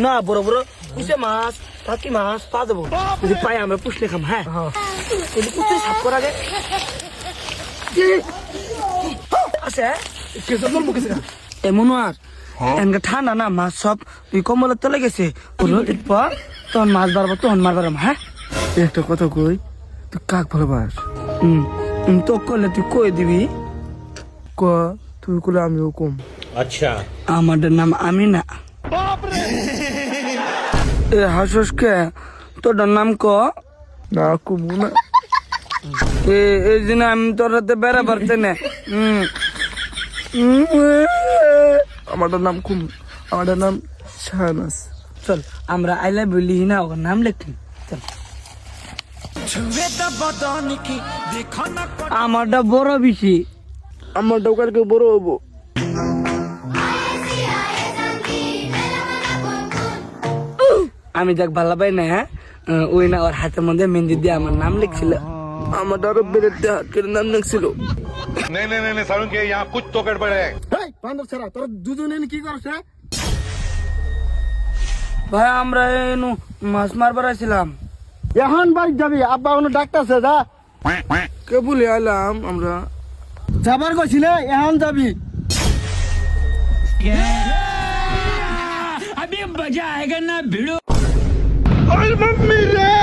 না বড় বড় কুচে মাছ টাকি মাছ পা দেবো যদি পাই আমরা পুষলে খাম। হ্যাঁ কুচে সাফ করা যায় আছে এমন আর এনকে ঠান্ডা না মাছ সব তুই কম্বলের তলে গেছে তখন মাছ বাড়বো তখন মার বাড়াম। হ্যাঁ একটা কথা কই, তুই কাক ভালোবাস? তো করলে তুই কই দিবি। ক তুই করলে আমিও কম। अच्छा আমাদের নাম আমিনা। এ হাসস কে? তোর নাম ক না কমু না। এই দিন আমি তোর হাতে বেড়া পারতে না। আমার নাম কুম, আমার নাম শাহনাজ। চল আমরা আইলা বলি না ওর নাম লিখি। চল আমারটা বড় বেশি। আমার দোকানকে বড় হবো। আমি দেখ ভালো পাই না। হ্যাঁ ওই না ওর হাতের মধ্যে মেহেন্দি দিয়ে আমার নাম লিখছিল। আমার আরো বেড়ে হাত করে নাম লিখছিল। नहीं नहीं नहीं सारुण के यहाँ कुछ तो गड़बड़ है। বান্ধব ছাড়া তোর দুজনে কি করছে? ভাই আমরা এনু মাছ মারবার আসছিলাম। এখন বাড়ি যাবি, আব্বা কোনো ডাক্তারছে যা। কে বলে আলাম আমরা যাবার কইছিলে, এখন যাবি। अभी मजा आएगा ना भिड़ो। ওই মাম্মি রে